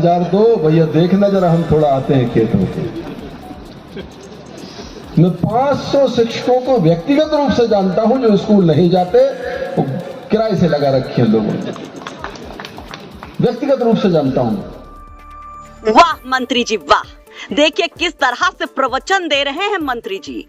12,002 भैया देखना जरा, हम थोड़ा आते हैं खेतों के। मैं 500 शिक्षकों को व्यक्तिगत रूप से जानता हूं जो स्कूल नहीं जाते, वो किराए से लगा रखे हैं लोगों ने, व्यक्तिगत रूप से जानता हूं। वाह मंत्री जी वाह, देखिए किस तरह से प्रवचन दे रहे हैं मंत्री जी।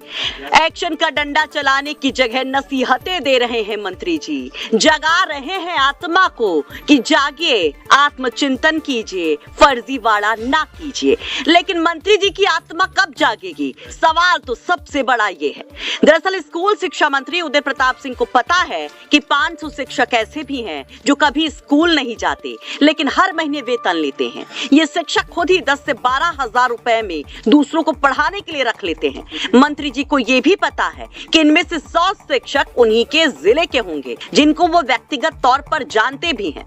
एक्शन का डंडा चलाने की जगह नसीहतें दे रहे हैं मंत्री जी, जगा रहे हैं आत्मा को कि जागिए, आत्मचिंतन कीजिए, फर्जीवाड़ा ना कीजिए। लेकिन मंत्री जी की आत्मा कब जागेगी, सवाल तो सबसे बड़ा ये है। दरअसल स्कूल शिक्षा मंत्री उदय प्रताप सिंह को पता है कि 500 शिक्षक ऐसे भी हैं जो कभी स्कूल नहीं जाते लेकिन हर महीने वेतन लेते हैं। ये शिक्षक खुद ही 10 से 12 हजार रुपए में दूसरों को पढ़ाने के लिए रख लेते हैं। मंत्री जी को यह भी पता है कि इनमें से 100 शिक्षक उन्हीं के जिले के होंगे जिनको वो व्यक्तिगत तौर पर जानते भी हैं।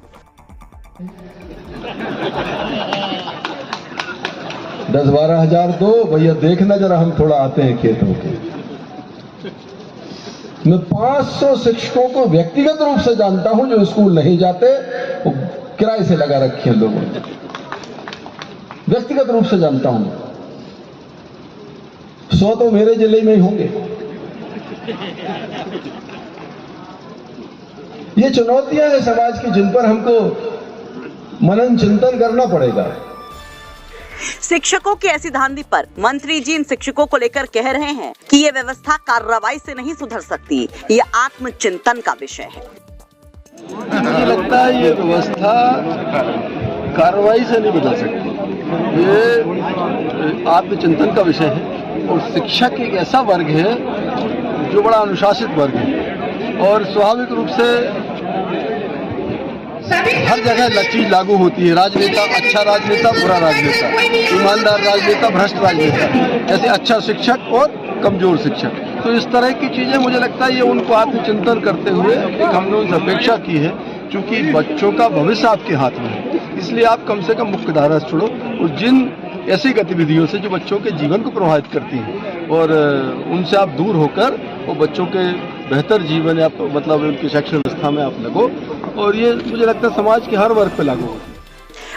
10-12 हजार दो भैया देखना जरा, हम थोड़ा आते हैं खेतों के। मैं 500 शिक्षकों को व्यक्तिगत रूप से जानता हूं जो स्कूल नहीं जाते, वो किराए से लगा रखे हैं लोगों ने, व्यक्तिगत रूप से जानता हूं। 100 तो मेरे जिले में ही होंगे। ये चुनौतियां हैं समाज की जिन पर हमको मनन चिंतन करना पड़ेगा। शिक्षकों की ऐसी धांधली पर मंत्री जी इन शिक्षकों को लेकर कह रहे हैं कि ये व्यवस्था कार्रवाई से नहीं सुधर सकती, ये आत्मचिंतन का विषय है। मुझे लगता है ये व्यवस्था कार्रवाई से नहीं बदल सकती, ये आत्मचिंतन का विषय है। और शिक्षक एक ऐसा वर्ग है जो बड़ा अनुशासित वर्ग है और स्वाभाविक रूप से हर जगह चीज लागू होती है। राजनेता, अच्छा राजनेता, बुरा राजनेता, ईमानदार राजनेता, भ्रष्ट राजनेता, जैसे अच्छा शिक्षक और कमजोर शिक्षक। तो इस तरह की चीजें मुझे लगता है ये उनको आत्मचिंतन करते हुए हमने उनसे अपेक्षा की है, क्योंकि बच्चों का भविष्य आपके हाथ में है, इसलिए आप कम से कम मुख्य धारा से छोड़ो और जिन ऐसी गतिविधियों से जो बच्चों के जीवन को प्रभावित करती हैं और उनसे आप दूर होकर वो बच्चों के बेहतर जीवन या मतलब उनकी शैक्षणिक व्यवस्था में आप लगो, और ये मुझे लगता है समाज के हर वर्ग पे लागू हो।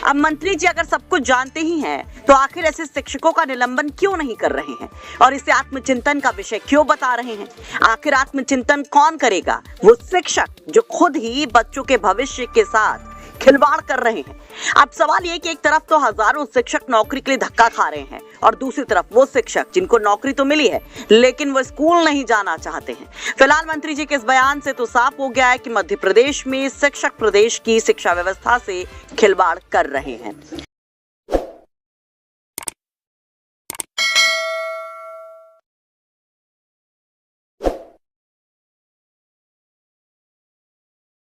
अब मंत्री जी अगर सब कुछ जानते ही हैं तो आखिर ऐसे शिक्षकों का निलंबन क्यों नहीं कर रहे हैं और इसे आत्मचिंतन का विषय क्यों बता रहे हैं? आखिर आत्मचिंतन कौन करेगा? वो शिक्षक जो खुद ही बच्चों के भविष्य के साथ खिलवाड़ कर रहे हैं। अब सवाल ये कि एक तरफ तो हजारों शिक्षक नौकरी के लिए धक्का खा रहे हैं और दूसरी तरफ वो शिक्षक जिनको नौकरी तो मिली है लेकिन वो स्कूल नहीं जाना चाहते हैं। फिलहाल मंत्री जी के इस बयान से तो साफ हो गया है कि मध्य प्रदेश में शिक्षक प्रदेश की शिक्षा व्यवस्था से खिलवाड़ कर रहे हैं।